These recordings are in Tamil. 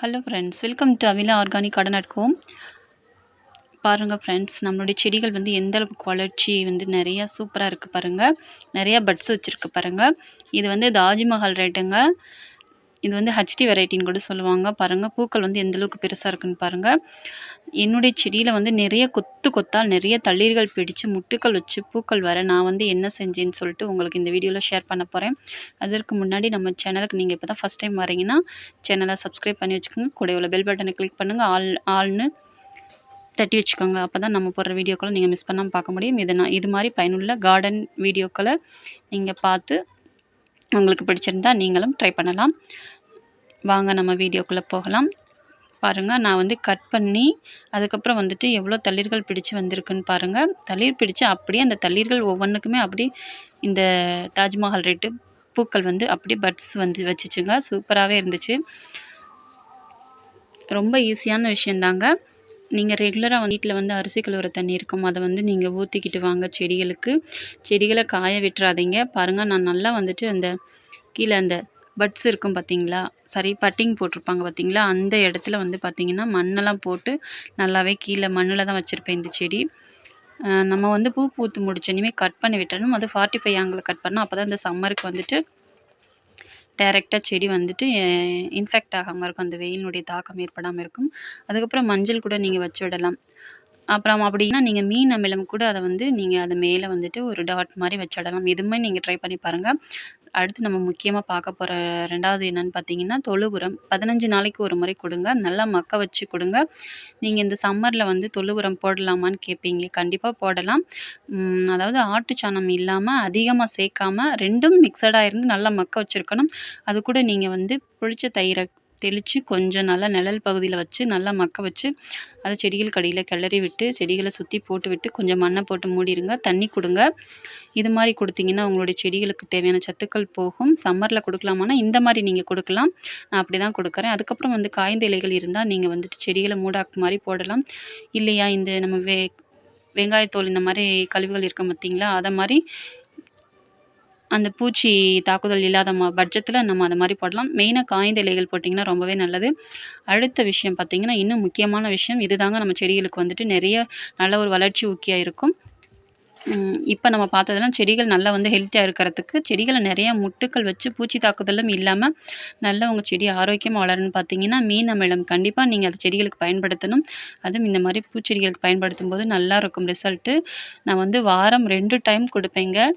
Hello friends, welcome to Avila organic garden at home. பாருங்கள் ஃப்ரெண்ட்ஸ், நம்மளுடைய செடிகள் வந்து எந்த அளவுக்கு வளர்ச்சி வந்து நிறையா சூப்பராக இருக்குது பாருங்கள். நிறையா பட்ஸ் வச்சுருக்கு பாருங்கள். இது வந்து தாஜ்மஹால் ரேட்டுங்க. இது வந்து ஹச்டி வெரைட்டின்னு கூட சொல்லுவாங்க. பாருங்கள் பூக்கள் வந்து எந்த அளவுக்கு பெருசாக இருக்குன்னு பாருங்கள். என்னுடைய செடியில் வந்து நிறைய கொத்தால் நிறைய தளிர்கள் பிடிச்சு முட்டுக்கள் வச்சு பூக்கள் வர நான் வந்து என்ன செஞ்சேன்னு சொல்லிட்டு உங்களுக்கு இந்த வீடியோவில் ஷேர் பண்ண போகிறேன். அதற்கு முன்னாடி நம்ம சேனலுக்கு நீங்கள் இப்போ தான் ஃபஸ்ட் டைம் வரீங்கன்னா சேனலை சப்ஸ்கிரைப் பண்ணி வச்சுக்கோங்க. கூட உள்ள பெல் பட்டனை கிளிக் பண்ணுங்கள், ஆல்னு தட்டி வச்சுக்கோங்க. அப்போ தான் நம்ம போடுற வீடியோக்களை நீங்கள் மிஸ் பண்ணாமல் பார்க்க முடியும். இது மாதிரி பயனுள்ள கார்டன் வீடியோக்களை நீங்கள் பார்த்து உங்களுக்கு பிடிச்சிருந்தா நீங்களும் ட்ரை பண்ணலாம். வாங்க நம்ம வீடியோக்குள்ளே போகலாம். பாருங்கள், நான் வந்து கட் பண்ணி அதுக்கப்புறம் வந்துட்டு எவ்வளோ தளிர்கள் பிடிச்சு வந்திருக்குன்னு பாருங்கள். தளிர் பிடிச்சு அப்படியே அந்த தளிர்கள் ஒவ்வொன்றுக்குமே அப்படி இந்த தாஜ்மஹால் ரேட்டு பூக்கள் வந்து அப்படியே பட்ஸ் வந்து வச்சுச்சுங்க. சூப்பராகவே இருந்துச்சு. ரொம்ப ஈஸியான விஷயந்தாங்க. நீங்கள் ரெகுலராக வீட்டில் வந்து அரிசி கழுவுற தண்ணி இருக்கும், அதை வந்து நீங்கள் ஊற்றிக்கிட்டு வாங்க செடிகளுக்கு. செடிகளை காய விட்டுறாதீங்க. பாருங்கள், நான் நல்லா வந்துட்டு அந்த கீழே அந்த பட்ஸ் இருக்கும் பார்த்தீங்களா, சரி பட்டிங் போட்டிருப்பாங்க பார்த்தீங்களா, அந்த இடத்துல வந்து பார்த்திங்கன்னா மண்ணெல்லாம் போட்டு நல்லாவே கீழே மண்ணில் தான் வச்சுருப்பேன் இந்த செடி. நம்ம வந்து பூ பூத்து முடிச்சோன்னே கட் பண்ணி விட்டணும். அது 45 ஆங்கிளில் கட் பண்ணால் அப்போ தான் இந்த சம்மருக்கு வந்துட்டு டைரெக்டாக செடி வந்துட்டு இன்ஃபெக்ட் ஆகாமல் இருக்கும், அந்த வெயிலினுடைய தாக்கம் ஏற்படாமல் இருக்கும். அதுக்கப்புறம் மஞ்சள் கூட நீங்கள் வச்சு விடலாம். அப்புறம் அப்படின்னா நீங்கள் மீன் அமிலம் கூட அதை வந்து நீங்கள் அது மேலே வந்துட்டு ஒரு டாட் மாதிரி வச்சிடலாம். இதுவுமே நீங்கள் ட்ரை பண்ணி பாருங்கள். அடுத்து நம்ம முக்கியமாக பார்க்க போகிற ரெண்டாவது என்னென்னு பார்த்தீங்கன்னா, தொழு உரம் 15 நாளைக்கு ஒரு முறை கொடுங்க. நல்லா மக்க வச்சு கொடுங்க. நீங்கள் இந்த சம்மரில் வந்து தொழு உரம் போடலாமான்னு கேட்பீங்க. கண்டிப்பாக போடலாம். அதாவது ஆட்டுச்சாணம் இல்லாமல் அதிகமாக சேர்க்காம ரெண்டும் மிக்சடாக இருந்து நல்லா மக்க வச்சுருக்கணும். அது கூட நீங்கள் வந்து புளிச்ச தயிரை தெளித்து கொஞ்சம் நல்லா நிழல் பகுதியில் வச்சு நல்லா மக்க வச்சு அதை செடிகளுக்கு அடியில் கிளறி விட்டு செடிகளை சுற்றி போட்டு விட்டு கொஞ்சம் மண்ணை போட்டு மூடிடுங்க. தண்ணி கொடுங்க. இது மாதிரி கொடுத்தீங்கன்னா உங்களுடைய செடிகளுக்கு தேவையான சத்துக்கள் போகும். சம்மரில் கொடுக்கலாமான்னா இந்த மாதிரி நீங்கள் கொடுக்கலாம். நான் அப்படி தான் கொடுக்குறேன். அதுக்கப்புறம் வந்து காய்ந்த இலைகள் இருந்தால் நீங்கள் வந்துட்டு செடிகளை மூடாக்கு மாதிரி போடலாம். இல்லையா, இந்த நம்ம வெங்காயத்தோல் இந்த மாதிரி கழிவுகள் இருக்கும் பார்த்தீங்களா, அதை மாதிரி அந்த பூச்சி தாக்குதல் இல்லாத பட்சத்தில் நம்ம அதை மாதிரி போடலாம். மெயினாக காய்ந்த இலைகள் போட்டிங்கன்னா ரொம்பவே நல்லது. அடுத்த விஷயம் பார்த்திங்கன்னா, இன்னும் முக்கியமான விஷயம் இதுதாங்க, நம்ம செடிகளுக்கு வந்துட்டு நிறைய நல்ல ஒரு வளர்ச்சி ஊக்கியாக இருக்கும். இப்போ நம்ம பார்த்ததெல்லாம் செடிகள் நல்லா வந்து ஹெல்த்தியாக இருக்கிறதுக்கு, செடிகளை நிறைய முட்டுக்கள் வச்சு பூச்சி தாக்குதலும் இல்லாமல் நல்லா உங்கள் செடி ஆரோக்கியமாக வளரணும்னு பார்த்தீங்கன்னா, மீன் அமிலம் கண்டிப்பாக நீங்கள் அது செடிகளுக்கு பயன்படுத்தணும். அதுவும் இந்த மாதிரி பூச்செடிகளுக்கு பயன்படுத்தும் போது நல்லாயிருக்கும் ரிசல்ட்டு. நான் வந்து வாரம் 2 டைம் கொடுப்பேங்க.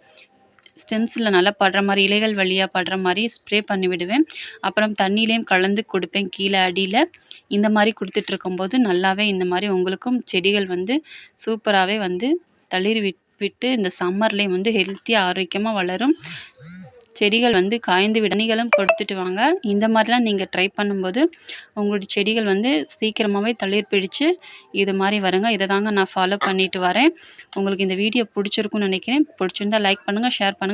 ஸ்டெம்ஸில் நல்லா படுற மாதிரி, இலைகள் வழியாக படுற மாதிரி ஸ்ப்ரே பண்ணி விடுவேன். அப்புறம் தண்ணியிலையும் கலந்து கொடுப்பேன் கீழே அடியில். இந்த மாதிரி கொடுத்துட்ருக்கும்போது நல்லாவே இந்த மாதிரி உங்களுக்கும் செடிகள் வந்து சூப்பராகவே வந்து தளிர் விட்டு இந்த சம்மர்லேயும் வந்து ஹெல்த்தியாக ஆரோக்கியமாக வளரும். செடிகள் வந்து காய்ந்து விடணிகளும் கொடுத்துட்டு வாங்க. இந்த மாதிரிலாம் நீங்கள் ட்ரை பண்ணும்போது உங்களுடைய செடிகள் வந்து சீக்கிரமாகவே தளிர் பிடிச்சு இது மாதிரி வருங்க. இதை தாங்க நான் ஃபாலோ பண்ணிட்டு வரேன். உங்களுக்கு இந்த வீடியோ பிடிச்சிருக்குன்னு நினைக்கிறேன். பிடிச்சிருந்தா லைக் பண்ணுங்கள், ஷேர் பண்ணுங்கள்.